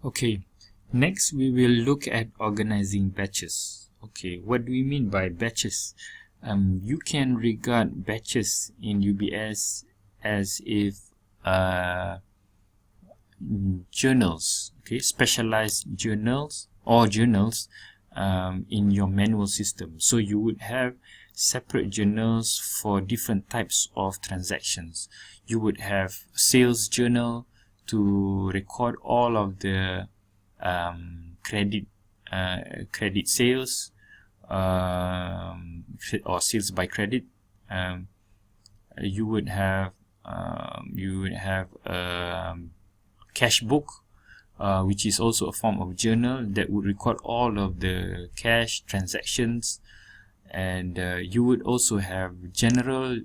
Okay, next we will look at organizing batches. Okay, what do we mean by batches? You can regard batches in UBS as if journals, okay, specialized journals or journals in your manual system. So you would have separate journals for different types of transactions. You would have sales journal to record all of the credit sales or sales by credit. You would have cash book, which is also a form of journal that would record all of the cash transactions, and you would also have general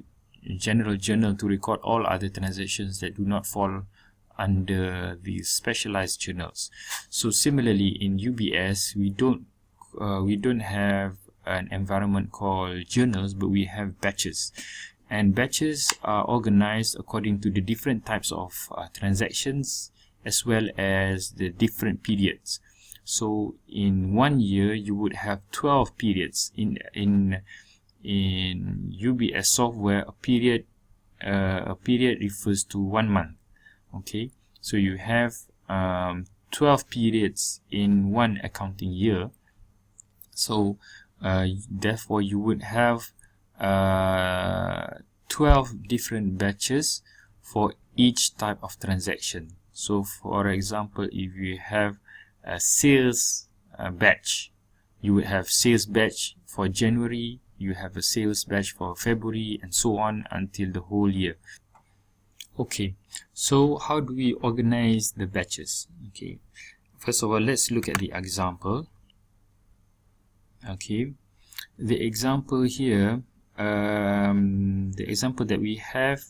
journal to record all other transactions that do not fall under these specialized journals. So similarly, in UBS, we don't have an environment called journals, but we have batches. And batches are organized according to the different types of transactions as well as the different periods. So in 1 year, you would have 12 periods. In UBS software, a period refers to 1 month. Okay, so you have 12 periods in one accounting year. So therefore you would have 12 different batches for each type of transaction. So for example, if you have a sales batch, you would have sales batch for January, you have a sales batch for February, and so on until the whole year. Okay, so how do we organize the batches? Okay, first of all, let's look at the example. Okay, the example here, the example that we have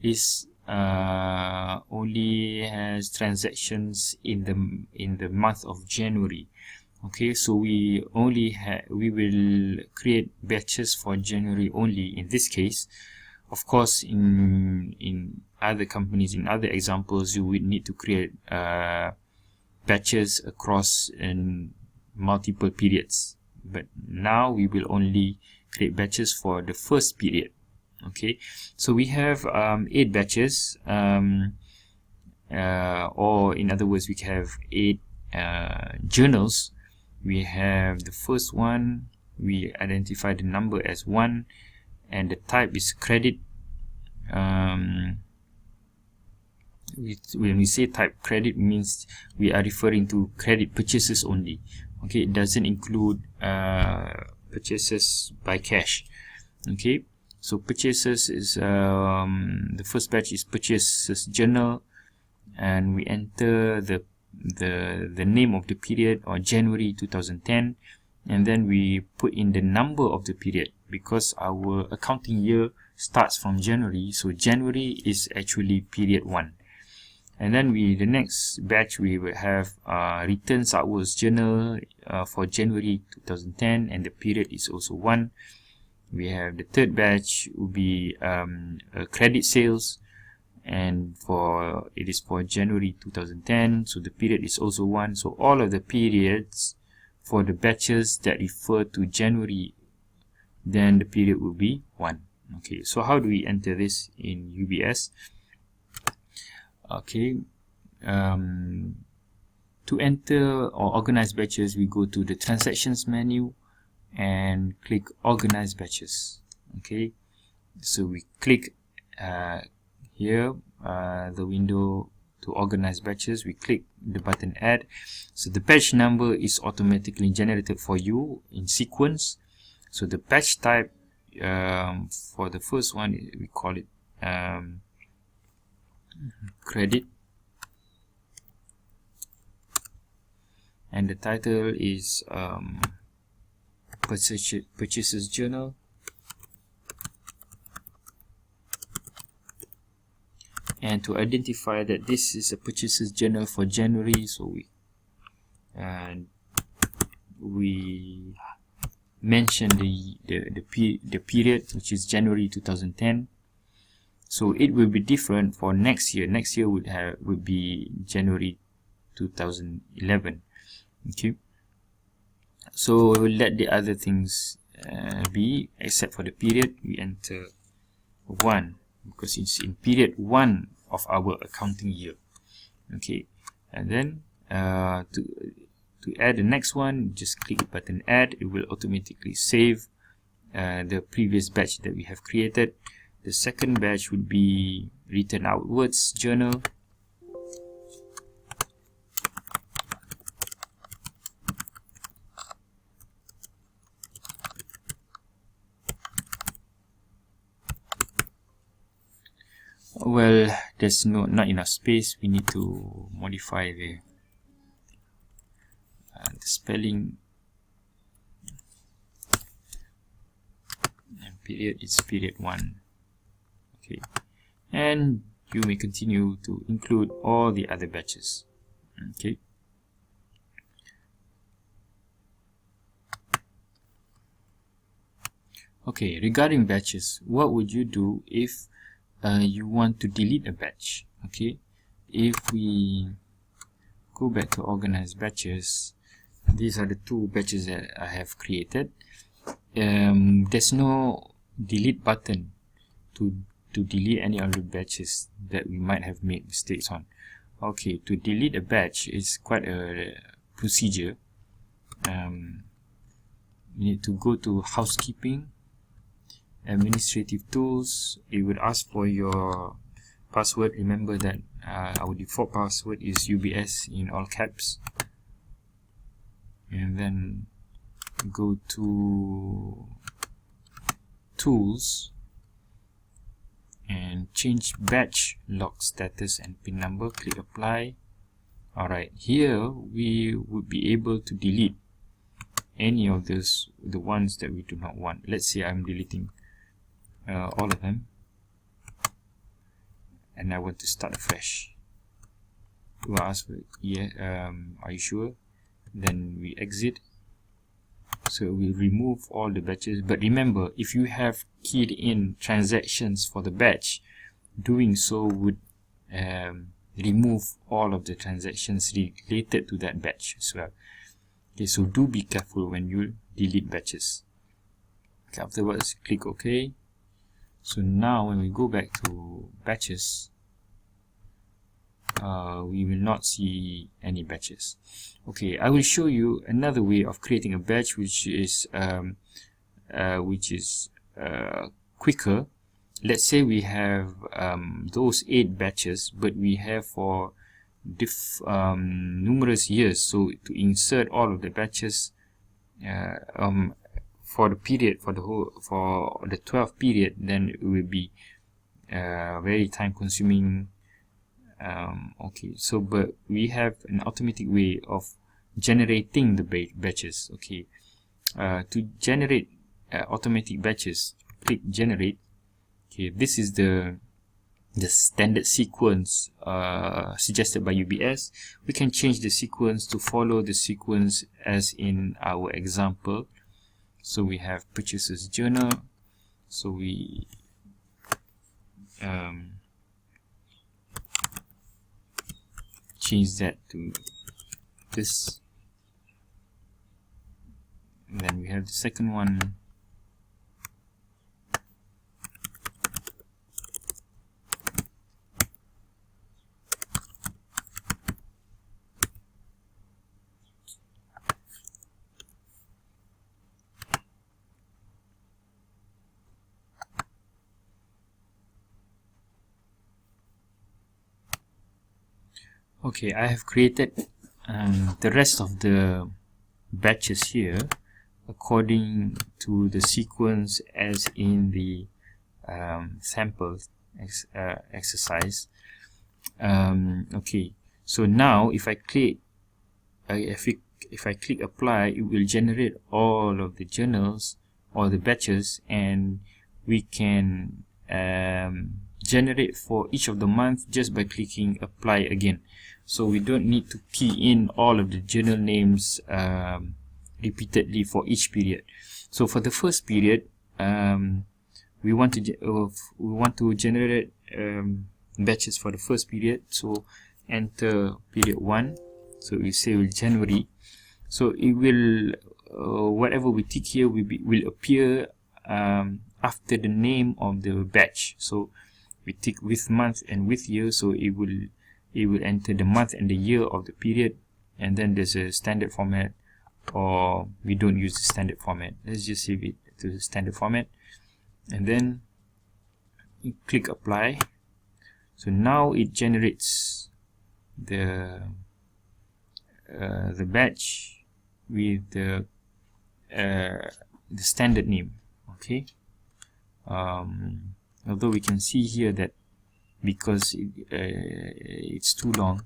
is only has transactions in the month of January. Okay, so we will create batches for January only in this case. Of course, in other companies, in other examples, you would need to create batches across in multiple periods. But now we will only create batches for the first period. Okay, so we have 8 batches, or in other words, we have 8 journals. We have the first one, we identify the number as 1, and the type is credit. When we say type credit, means we are referring to credit purchases only. Okay, it doesn't include purchases by cash. Okay, so purchases is the first batch is purchases journal, and we enter the name of the period, or January 2010, and then we put in the number of the period, because our accounting year starts from January, so January is actually period 1. And then the next batch we will have returns hours journal for January 2010, and the period is also 1. We have the third batch will be credit sales, and it is for January 2010, so the period is also 1. So all of the periods for the batches that refer to January, then the period will be 1. Okay, so how do we enter this in UBS? Okay, to enter or organize batches, we go to the transactions menu and click organize batches. Okay, so we click here, the window to organize batches, we click the button add. So the batch number is automatically generated for you in sequence. So the batch type, for the first one, we call it credit, and the title is purchases journal, and to identify that this is a purchases journal for January, so we mention the period, which is January 2010. So it will be different for next year. Next year would be January 2011. Okay, so we'll let the other things be, except for the period. We enter 1 because it's in period 1 of our accounting year. Okay, and then to add the next one, just click the button add. It will automatically save the previous batch that we have created. The second batch would be written outwards journal. Well, there's not enough space. We need to modify the spelling. And period is period 1. Okay, and you may continue to include all the other batches. Okay, okay, regarding batches, what would you do if you want to delete a batch? Okay, if we go back to Organised Batches, these are the 2 batches that I have created. There's no delete button to delete any of the batches that we might have made mistakes on. Okay, to delete a batch is quite a procedure. You need to go to housekeeping, administrative tools. It would ask for your password. Remember that our default password is UBS in all caps. And then go to tools and change batch log status and pin number. Click apply. Alright, here we would be able to delete any of those, the ones that we do not want. Let's say I'm deleting all of them and I want to start afresh. We will ask for, yeah, are you sure? Then we exit. So we remove all the batches. But remember, if you have keyed in transactions for the batch, doing so would remove all of the transactions related to that batch as well. Okay, so do be careful when you delete batches. Okay, afterwards, click OK. So now when we go back to batches, we will not see any batches. Okay, I will show you another way of creating a batch which is quicker. Let's say we have those 8 batches, but we have for numerous years. So to insert all of the batches for the period, for the 12th period, then it will be very time consuming. Okay, so but we have an automatic way of generating the batches. Okay, to generate automatic batches, click generate. Okay, this is the standard sequence suggested by UBS. We can change the sequence to follow the sequence as in our example. So we have purchases journal. So we change that to this, and then we have the second one. Okay, I have created the rest of the batches here according to the sequence as in the sample exercise. Okay, so now if I click if I click apply, it will generate all of the journals or the batches, and we can generate for each of the month just by clicking apply again. So we don't need to key in all of the journal names repeatedly for each period. So for the first period, we want to generate batches for the first period. So enter period 1. So we say January. So it will whatever we tick here will appear after the name of the batch. So we tick with month and with year, so it will enter the month and the year of the period. And then there's a standard format, or we don't use the standard format. Let's just save it to the standard format, and then you click apply. So now it generates the batch with the standard name. Okay. Although we can see here that because it's too long,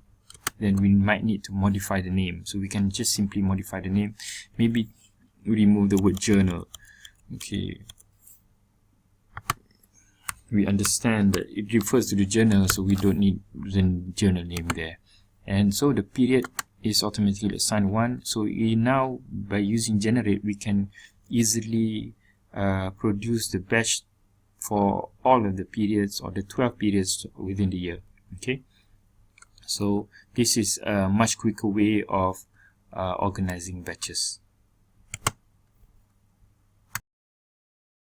then we might need to modify the name. So we can just simply modify the name. Maybe remove the word journal. Okay. We understand that it refers to the journal, so we don't need the journal name there. And so the period is automatically assigned 1. So now, by using generate, we can easily produce the batch for all of the periods, or the 12 periods within the year. Okay, so this is a much quicker way of organizing batches.